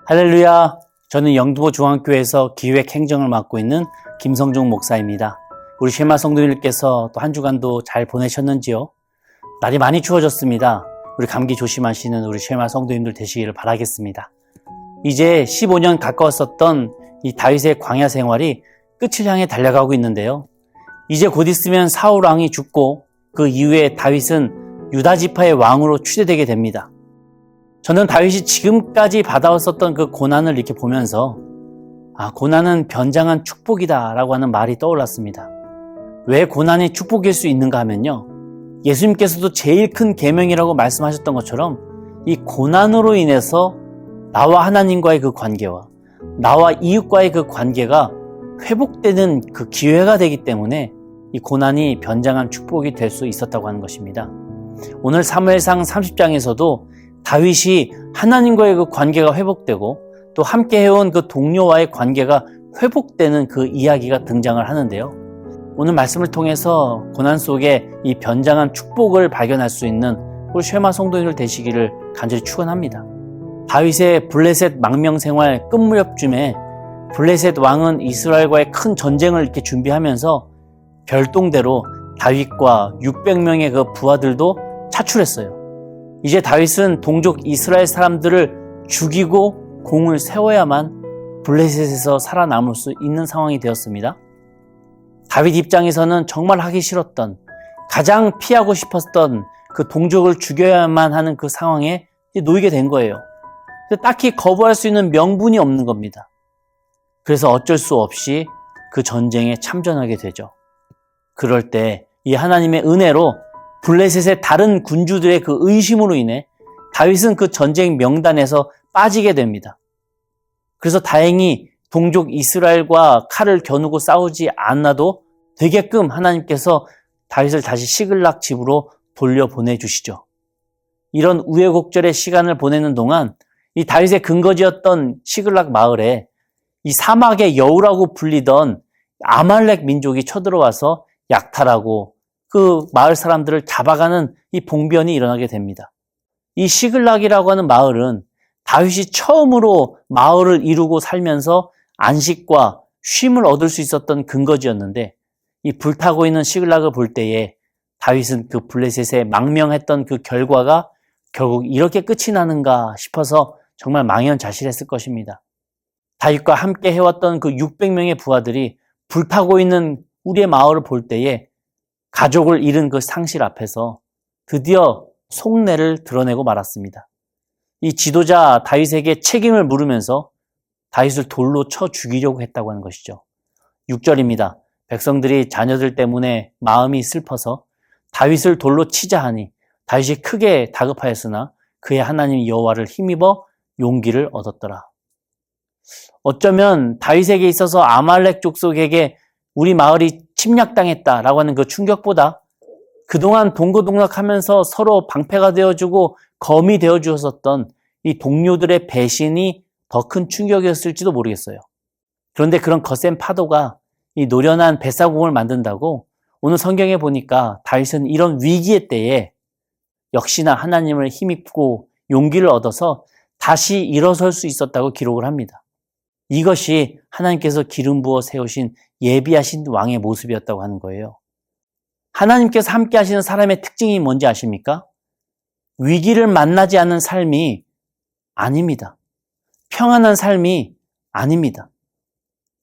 할렐루야. 저는 영등포 중앙교회에서 기획 행정을 맡고 있는 김성중 목사입니다. 우리 쉐마 성도님들께서 또 한 주간도 잘 보내셨는지요? 날이 많이 추워졌습니다. 우리 감기 조심하시는 우리 쉐마 성도님들 되시기를 바라겠습니다. 이제 15년 가까웠었던 이 다윗의 광야 생활이 끝을 향해 달려가고 있는데요. 이제 곧 있으면 사울 왕이 죽고 그 이후에 다윗은 유다 지파의 왕으로 추대되게 됩니다. 저는 다윗이 지금까지 받아왔었던 그 고난을 이렇게 보면서 고난은 변장한 축복이다 라고 하는 말이 떠올랐습니다. 왜 고난이 축복일 수 있는가 하면요, 예수님께서도 제일 큰 계명이라고 말씀하셨던 것처럼 이 고난으로 인해서 나와 하나님과의 그 관계와 나와 이웃과의 그 관계가 회복되는 그 기회가 되기 때문에 이 고난이 변장한 축복이 될 수 있었다고 하는 것입니다. 오늘 사무엘상 30장에서도 다윗이 하나님과의 그 관계가 회복되고 또 함께 해온 그 동료와의 관계가 회복되는 그 이야기가 등장을 하는데요. 오늘 말씀을 통해서 고난 속에 이 변장한 축복을 발견할 수 있는 우리 쉐마 성도님들 되시기를 간절히 축원합니다. 다윗의 블레셋 망명 생활 끝 무렵쯤에 블레셋 왕은 이스라엘과의 큰 전쟁을 이렇게 준비하면서 별동대로 다윗과 600명의 그 부하들도 차출했어요. 이제 다윗은 동족 이스라엘 사람들을 죽이고 공을 세워야만 블레셋에서 살아남을 수 있는 상황이 되었습니다. 다윗 입장에서는 정말 하기 싫었던, 가장 피하고 싶었던 그 동족을 죽여야만 하는 그 상황에 놓이게 된 거예요. 딱히 거부할 수 있는 명분이 없는 겁니다. 그래서 어쩔 수 없이 그 전쟁에 참전하게 되죠. 그럴 때 이 하나님의 은혜로 블레셋의 다른 군주들의 그 의심으로 인해 다윗은 그 전쟁 명단에서 빠지게 됩니다. 그래서 다행히 동족 이스라엘과 칼을 겨누고 싸우지 않아도 되게끔 하나님께서 다윗을 다시 시글락 집으로 돌려보내주시죠. 이런 우여곡절의 시간을 보내는 동안 이 다윗의 근거지였던 시글락 마을에 이 사막의 여우라고 불리던 아말렉 민족이 쳐들어와서 약탈하고 그 마을 사람들을 잡아가는 이 봉변이 일어나게 됩니다. 이 시글락이라고 하는 마을은 다윗이 처음으로 마을을 이루고 살면서 안식과 쉼을 얻을 수 있었던 근거지였는데, 이 불타고 있는 시글락을 볼 때에 다윗은 그 블레셋에 망명했던 그 결과가 결국 이렇게 끝이 나는가 싶어서 정말 망연자실했을 것입니다. 다윗과 함께 해왔던 그 600명의 부하들이 불타고 있는 우리의 마을을 볼 때에 가족을 잃은 그 상실 앞에서 드디어 속내를 드러내고 말았습니다. 이 지도자 다윗에게 책임을 물으면서 다윗을 돌로 쳐 죽이려고 했다고 하는 것이죠. 6절입니다. 백성들이 자녀들 때문에 마음이 슬퍼서 다윗을 돌로 치자 하니 다윗이 크게 다급하였으나 그의 하나님 여호와를 힘입어 용기를 얻었더라. 어쩌면 다윗에게 있어서 아말렉 족속에게 우리 마을이 침략당했다라고 하는 그 충격보다 그동안 동고동락하면서 서로 방패가 되어주고 검이 되어주었었던 이 동료들의 배신이 더 큰 충격이었을지도 모르겠어요. 그런데 그런 거센 파도가 이 노련한 뱃사공을 만든다고 오늘 성경에 보니까 다윗은 이런 위기의 때에 역시나 하나님을 힘입고 용기를 얻어서 다시 일어설 수 있었다고 기록을 합니다. 이것이 하나님께서 기름 부어 세우신 예비하신 왕의 모습이었다고 하는 거예요. 하나님께서 함께 하시는 사람의 특징이 뭔지 아십니까? 위기를 만나지 않는 삶이 아닙니다. 평안한 삶이 아닙니다.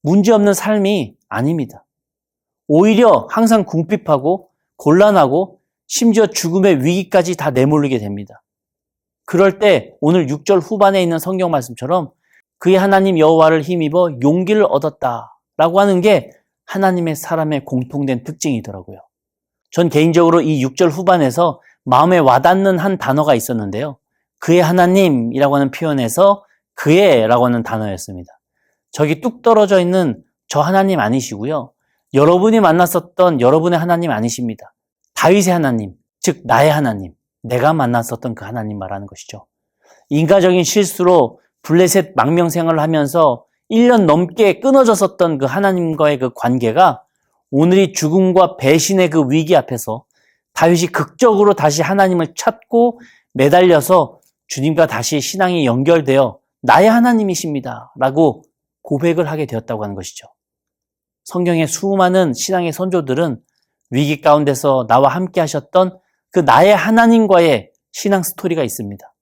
문제없는 삶이 아닙니다. 오히려 항상 궁핍하고 곤란하고 심지어 죽음의 위기까지 다 내몰리게 됩니다. 그럴 때 오늘 6절 후반에 있는 성경 말씀처럼 그의 하나님 여호와를 힘입어 용기를 얻었다라고 하는 게 하나님의 사람의 공통된 특징이더라고요. 전 개인적으로 이 6절 후반에서 마음에 와닿는 한 단어가 있었는데요. 그의 하나님이라고 하는 표현에서 그의라고 하는 단어였습니다. 저기 뚝 떨어져 있는 저 하나님 아니시고요. 여러분이 만났었던 여러분의 하나님 아니십니다. 다윗의 하나님, 즉 나의 하나님, 내가 만났었던 그 하나님 말하는 것이죠. 인간적인 실수로 블레셋 망명 생활을 하면서 1년 넘게 끊어졌었던 그 하나님과의 그 관계가 오늘이 죽음과 배신의 그 위기 앞에서 다윗이 극적으로 다시 하나님을 찾고 매달려서 주님과 다시 신앙이 연결되어 나의 하나님이십니다. 라고 고백을 하게 되었다고 하는 것이죠. 성경의 수많은 신앙의 선조들은 위기 가운데서 나와 함께 하셨던 그 나의 하나님과의 신앙 스토리가 있습니다.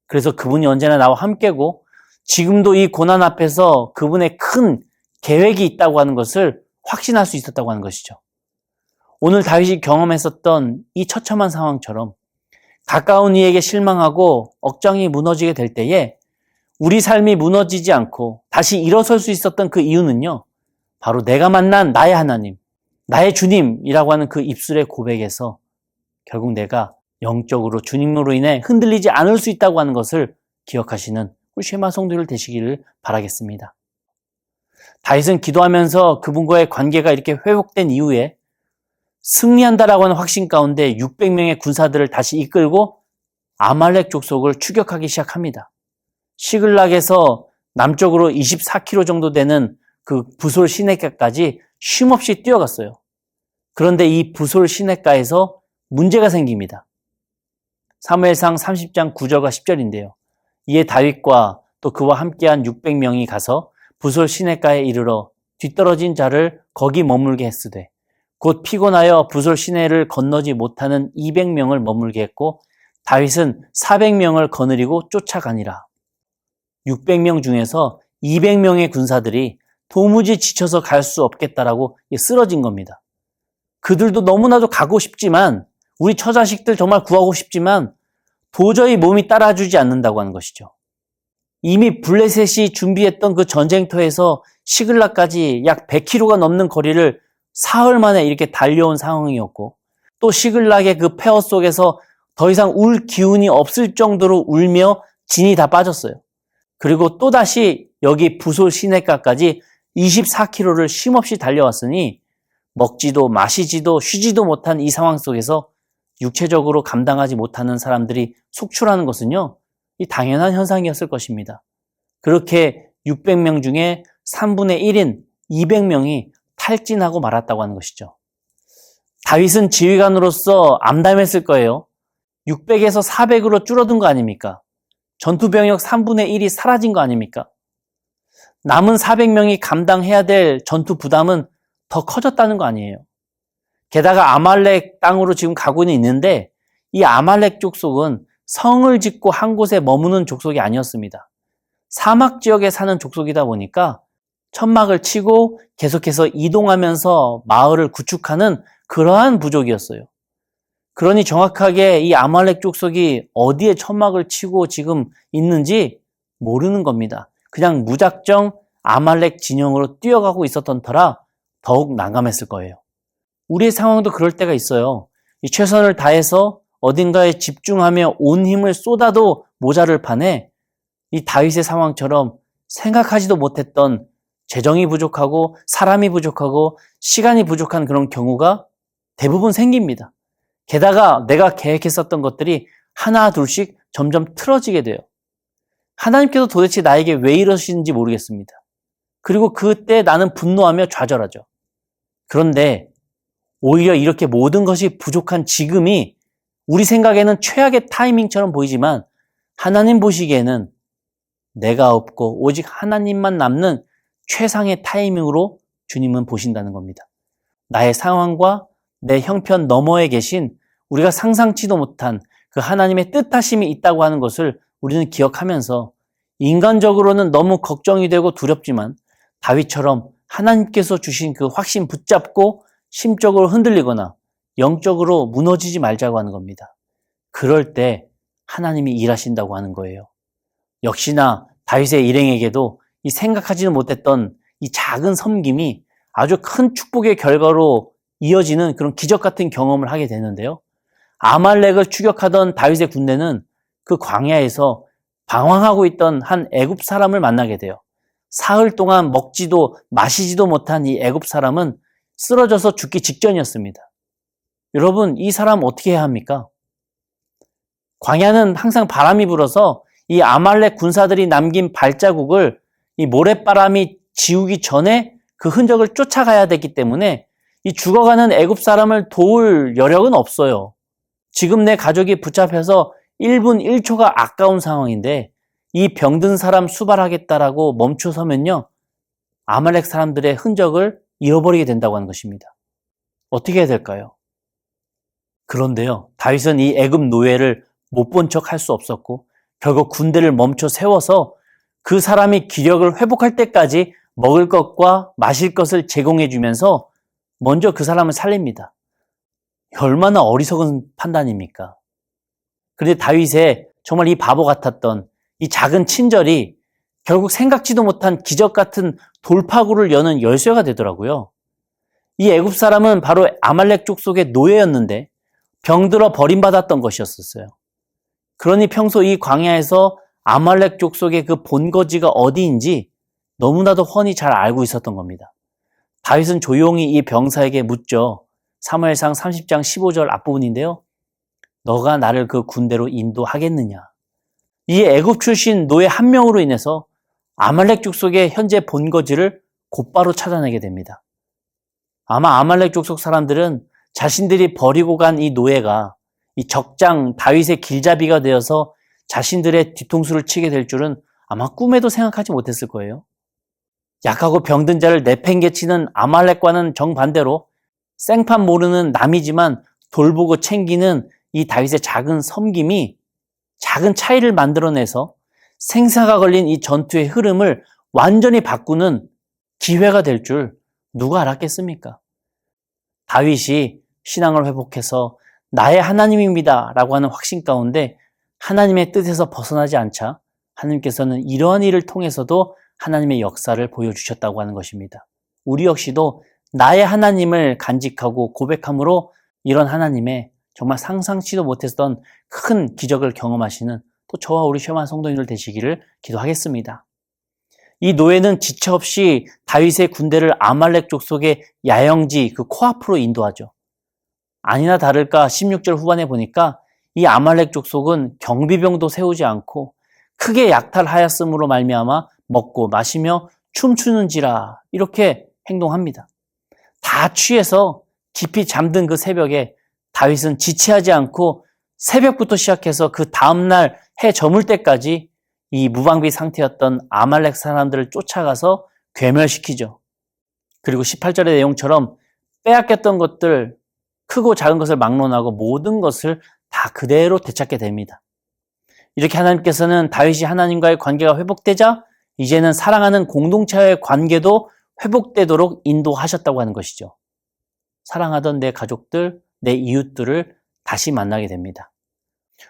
그래서 그분이 언제나 나와 함께고 지금도 이 고난 앞에서 그분의 큰 계획이 있다고 하는 것을 확신할 수 있었다고 하는 것이죠. 오늘 다윗이 경험했었던 이 처참한 상황처럼 가까운 이에게 실망하고 억장이 무너지게 될 때에 우리 삶이 무너지지 않고 다시 일어설 수 있었던 그 이유는요, 바로 내가 만난 나의 하나님, 나의 주님이라고 하는 그 입술의 고백에서 결국 내가 영적으로 주님으로 인해 흔들리지 않을 수 있다고 하는 것을 기억하시는 우리 쉐마 성도들 되시기를 바라겠습니다. 다윗은 기도하면서 그분과의 관계가 이렇게 회복된 이후에 승리한다라고 하는 확신 가운데 600명의 군사들을 다시 이끌고 아말렉 족속을 추격하기 시작합니다. 시글락에서 남쪽으로 24km 정도 되는 그 부솔 시내가까지 쉼없이 뛰어갔어요. 그런데 이 부솔 시내가에서 문제가 생깁니다. 사무엘상 30장 9절과 10절인데요. 이에 다윗과 또 그와 함께한 600명이 가서 부솔 시내가에 이르러 뒤떨어진 자를 거기 머물게 했으되 곧 피곤하여 부솔 시내를 건너지 못하는 200명을 머물게 했고 다윗은 400명을 거느리고 쫓아가니라. 600명 중에서 200명의 군사들이 도무지 지쳐서 갈 수 없겠다라고 쓰러진 겁니다. 그들도 너무나도 가고 싶지만 우리 처자식들 정말 구하고 싶지만 도저히 몸이 따라주지 않는다고 하는 것이죠. 이미 블레셋이 준비했던 그 전쟁터에서 시글락까지 약 100km가 넘는 거리를 사흘 만에 이렇게 달려온 상황이었고 또 시글락의 그 폐허 속에서 더 이상 울 기운이 없을 정도로 울며 진이 다 빠졌어요. 그리고 또다시 여기 부솔 시내가까지 24km를 쉼없이 달려왔으니 먹지도 마시지도 쉬지도 못한 이 상황 속에서 육체적으로 감당하지 못하는 사람들이 속출하는 것은요, 이 당연한 현상이었을 것입니다. 그렇게 600명 중에 3분의 1인 200명이 탈진하고 말았다고 하는 것이죠. 다윗은 지휘관으로서 암담했을 거예요. 600에서 400으로 줄어든 거 아닙니까? 전투병력 3분의 1이 사라진 거 아닙니까? 남은 400명이 감당해야 될 전투 부담은 더 커졌다는 거 아니에요. 게다가 아말렉 땅으로 지금 가고는 있는데 이 아말렉 족속은 성을 짓고 한 곳에 머무는 족속이 아니었습니다. 사막 지역에 사는 족속이다 보니까 천막을 치고 계속해서 이동하면서 마을을 구축하는 그러한 부족이었어요. 그러니 정확하게 이 아말렉 족속이 어디에 천막을 치고 지금 있는지 모르는 겁니다. 그냥 무작정 아말렉 진영으로 뛰어가고 있었던 터라 더욱 난감했을 거예요. 우리의 상황도 그럴 때가 있어요. 이 최선을 다해서 어딘가에 집중하며 온 힘을 쏟아도 모자를 판에 이 다윗의 상황처럼 생각하지도 못했던 재정이 부족하고 사람이 부족하고 시간이 부족한 그런 경우가 대부분 생깁니다. 게다가 내가 계획했었던 것들이 하나 둘씩 점점 틀어지게 돼요. 하나님께서 도대체 나에게 왜 이러시는지 모르겠습니다. 그리고 그때 나는 분노하며 좌절하죠. 그런데 오히려 이렇게 모든 것이 부족한 지금이 우리 생각에는 최악의 타이밍처럼 보이지만 하나님 보시기에는 내가 없고 오직 하나님만 남는 최상의 타이밍으로 주님은 보신다는 겁니다. 나의 상황과 내 형편 너머에 계신 우리가 상상치도 못한 그 하나님의 뜻하심이 있다고 하는 것을 우리는 기억하면서 인간적으로는 너무 걱정이 되고 두렵지만 다윗처럼 하나님께서 주신 그 확신 붙잡고 심적으로 흔들리거나 영적으로 무너지지 말자고 하는 겁니다. 그럴 때 하나님이 일하신다고 하는 거예요. 역시나 다윗의 일행에게도 이 생각하지는 못했던 이 작은 섬김이 아주 큰 축복의 결과로 이어지는 그런 기적 같은 경험을 하게 되는데요. 아말렉을 추격하던 다윗의 군대는 그 광야에서 방황하고 있던 한 애굽 사람을 만나게 돼요. 사흘 동안 먹지도 마시지도 못한 이 애굽 사람은 쓰러져서 죽기 직전이었습니다. 여러분, 이 사람 어떻게 해야 합니까? 광야는 항상 바람이 불어서 이 아말렉 군사들이 남긴 발자국을 이 모래바람이 지우기 전에 그 흔적을 쫓아가야 되기 때문에 이 죽어가는 애굽 사람을 도울 여력은 없어요. 지금 내 가족이 붙잡혀서 1분 1초가 아까운 상황인데 이 병든 사람 수발하겠다라고 멈춰서면요, 아말렉 사람들의 흔적을 잃어버리게 된다고 하는 것입니다. 어떻게 해야 될까요? 그런데요, 다윗은 이 애굽 노예를 못 본 척 할 수 없었고 결국 군대를 멈춰 세워서 그 사람이 기력을 회복할 때까지 먹을 것과 마실 것을 제공해 주면서 먼저 그 사람을 살립니다. 얼마나 어리석은 판단입니까? 그런데 다윗의 정말 이 바보 같았던 이 작은 친절이 결국 생각지도 못한 기적 같은 돌파구를 여는 열쇠가 되더라고요. 이 애굽 사람은 바로 아말렉 족속의 노예였는데 병들어 버림받았던 것이었어요. 그러니 평소 이 광야에서 아말렉 족속의 그 본거지가 어디인지 너무나도 훤히 잘 알고 있었던 겁니다. 다윗은 조용히 이 병사에게 묻죠. 사무엘상 30장 15절 앞부분인데요. 너가 나를 그 군대로 인도하겠느냐? 이 애굽 출신 노예 한 명으로 인해서 아말렉 족속의 현재 본거지를 곧바로 찾아내게 됩니다. 아마 아말렉 족속 사람들은 자신들이 버리고 간 이 노예가 이 적장 다윗의 길잡이가 되어서 자신들의 뒤통수를 치게 될 줄은 아마 꿈에도 생각하지 못했을 거예요. 약하고 병든 자를 내팽개치는 아말렉과는 정반대로 생판 모르는 남이지만 돌보고 챙기는 이 다윗의 작은 섬김이 작은 차이를 만들어내서 생사가 걸린 이 전투의 흐름을 완전히 바꾸는 기회가 될 줄 누가 알았겠습니까? 다윗이 신앙을 회복해서 나의 하나님입니다 라고 하는 확신 가운데 하나님의 뜻에서 벗어나지 않자 하나님께서는 이러한 일을 통해서도 하나님의 역사를 보여주셨다고 하는 것입니다. 우리 역시도 나의 하나님을 간직하고 고백함으로 이런 하나님의 정말 상상치도 못했던 큰 기적을 경험하시는 또 저와 우리 쉐마 성도님들 되시기를 기도하겠습니다. 이 노예는 지체 없이 다윗의 군대를 아말렉 족속의 야영지 그 코앞으로 인도하죠. 아니나 다를까 16절 후반에 보니까 이 아말렉 족속은 경비병도 세우지 않고 크게 약탈하였음으로 말미암아 먹고 마시며 춤추는지라 이렇게 행동합니다. 다 취해서 깊이 잠든 그 새벽에 다윗은 지체하지 않고 새벽부터 시작해서 그 다음날 해 저물 때까지 이 무방비 상태였던 아말렉 사람들을 쫓아가서 괴멸시키죠. 그리고 18절의 내용처럼 빼앗겼던 것들, 크고 작은 것을 막론하고 모든 것을 다 그대로 되찾게 됩니다. 이렇게 하나님께서는 다윗이 하나님과의 관계가 회복되자 이제는 사랑하는 공동체와의 관계도 회복되도록 인도하셨다고 하는 것이죠. 사랑하던 내 가족들, 내 이웃들을 다시 만나게 됩니다.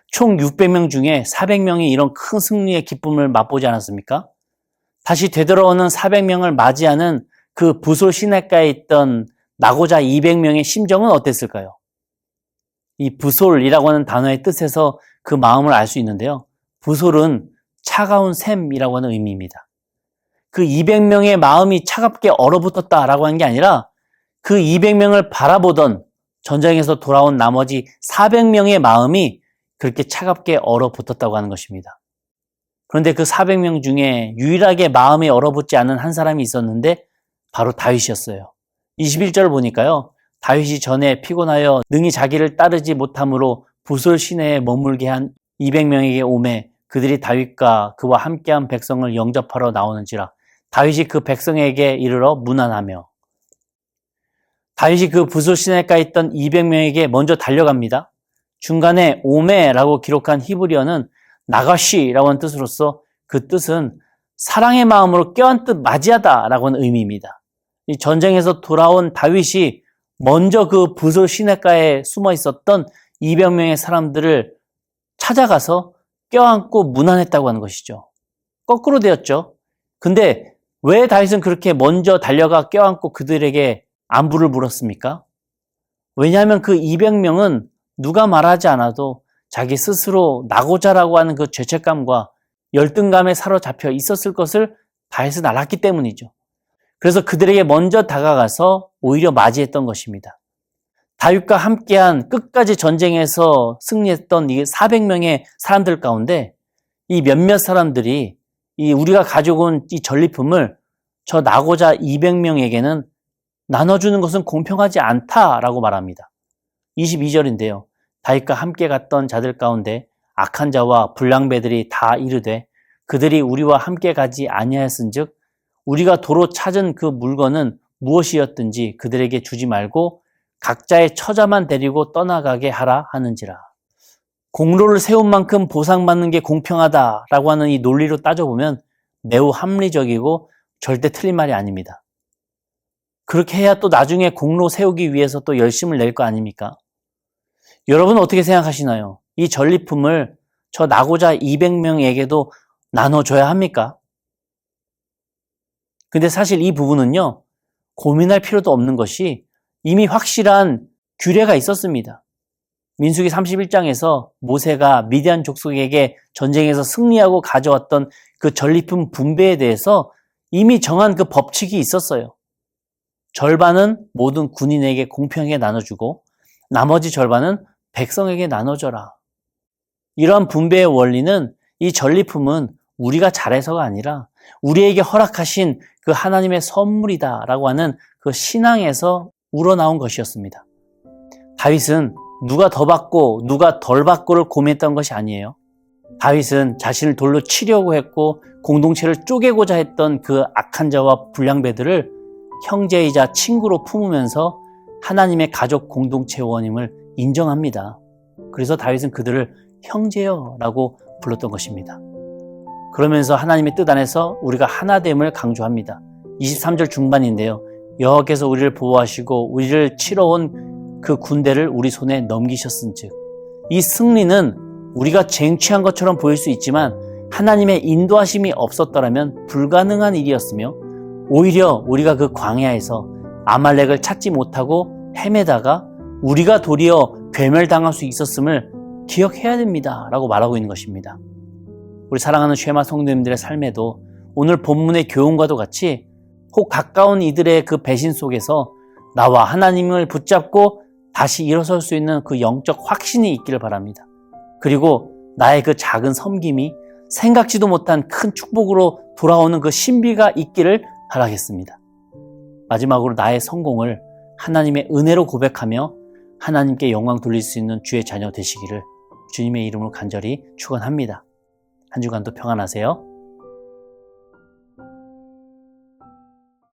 총 600명 중에 400명이 이런 큰 승리의 기쁨을 맛보지 않았습니까? 다시 되돌아오는 400명을 맞이하는 그 부솔 시냇가에 있던 나고자 200명의 심정은 어땠을까요? 이 부솔이라고 하는 단어의 뜻에서 그 마음을 알 수 있는데요. 부솔은 차가운 샘이라고 하는 의미입니다. 그 200명의 마음이 차갑게 얼어붙었다라고 하는 게 아니라 그 200명을 바라보던 전장에서 돌아온 나머지 400명의 마음이 그렇게 차갑게 얼어붙었다고 하는 것입니다. 그런데 그 400명 중에 유일하게 마음이 얼어붙지 않은 한 사람이 있었는데 바로 다윗이었어요. 21절을 보니까요. 다윗이 전에 피곤하여 능히 자기를 따르지 못함으로 부솔 시내에 머물게 한 200명에게 오매 그들이 다윗과 그와 함께한 백성을 영접하러 나오는지라 다윗이 그 백성에게 이르러 문안하며 다윗이 그 부솔 시내가에 있던 200명에게 먼저 달려갑니다. 중간에 오메라고 기록한 히브리어는 나가시라고 하는 뜻으로서 그 뜻은 사랑의 마음으로 껴안듯 맞이하다라고 하는 의미입니다. 이 전쟁에서 돌아온 다윗이 먼저 그 부솔 시내가에 숨어 있었던 200명의 사람들을 찾아가서 껴안고 문안했다고 하는 것이죠. 거꾸로 되었죠. 근데 왜 다윗은 그렇게 먼저 달려가 껴안고 그들에게 안부를 물었습니까? 왜냐하면 그 200명은 누가 말하지 않아도 자기 스스로 나고자라고 하는 그 죄책감과 열등감에 사로잡혀 있었을 것을 다윗은 알았기 때문이죠. 그래서 그들에게 먼저 다가가서 오히려 맞이했던 것입니다. 다윗과 함께한 끝까지 전쟁에서 승리했던 이 400명의 사람들 가운데 이 몇몇 사람들이 이 우리가 가지고 온 이 전리품을 저 나고자 200명에게는 나눠주는 것은 공평하지 않다라고 말합니다. 22절인데요. 다윗과 함께 갔던 자들 가운데 악한 자와 불량배들이 다 이르되 그들이 우리와 함께 가지 아니하였은즉 우리가 도로 찾은 그 물건은 무엇이었든지 그들에게 주지 말고 각자의 처자만 데리고 떠나가게 하라 하는지라. 공로를 세운 만큼 보상받는 게 공평하다라고 하는 이 논리로 따져보면 매우 합리적이고 절대 틀린 말이 아닙니다. 그렇게 해야 또 나중에 공로 세우기 위해서 또 열심을 낼 거 아닙니까? 여러분은 어떻게 생각하시나요? 이 전리품을 저 나고자 200명에게도 나눠줘야 합니까? 근데 사실 이 부분은요, 고민할 필요도 없는 것이 이미 확실한 규례가 있었습니다. 민수기 31장에서 모세가 미디안 족속에게 전쟁에서 승리하고 가져왔던 그 전리품 분배에 대해서 이미 정한 그 법칙이 있었어요. 절반은 모든 군인에게 공평하게 나눠주고 나머지 절반은 백성에게 나눠줘라. 이러한 분배의 원리는 이 전리품은 우리가 잘해서가 아니라 우리에게 허락하신 그 하나님의 선물이다라고 하는 그 신앙에서 우러나온 것이었습니다. 다윗은 누가 더 받고 누가 덜 받고를 고민했던 것이 아니에요. 다윗은 자신을 돌로 치려고 했고 공동체를 쪼개고자 했던 그 악한 자와 불량배들을 형제이자 친구로 품으면서 하나님의 가족 공동체원임을 인정합니다. 그래서 다윗은 그들을 형제여라고 불렀던 것입니다. 그러면서 하나님의 뜻 안에서 우리가 하나됨을 강조합니다. 23절 중반인데요. 여호와께서 우리를 보호하시고 우리를 치러온 그 군대를 우리 손에 넘기셨은즉. 이 승리는 우리가 쟁취한 것처럼 보일 수 있지만 하나님의 인도하심이 없었더라면 불가능한 일이었으며 오히려 우리가 그 광야에서 아말렉을 찾지 못하고 헤매다가 우리가 도리어 괴멸당할 수 있었음을 기억해야 됩니다 라고 말하고 있는 것입니다. 우리 사랑하는 쉐마 성도님들의 삶에도 오늘 본문의 교훈과도 같이 혹 가까운 이들의 그 배신 속에서 나와 하나님을 붙잡고 다시 일어설 수 있는 그 영적 확신이 있기를 바랍니다. 그리고 나의 그 작은 섬김이 생각지도 못한 큰 축복으로 돌아오는 그 신비가 있기를 바라겠습니다. 마지막으로 나의 성공을 하나님의 은혜로 고백하며 하나님께 영광 돌릴 수 있는 주의 자녀 되시기를 주님의 이름으로 간절히 축원합니다. 한 주간도 평안하세요.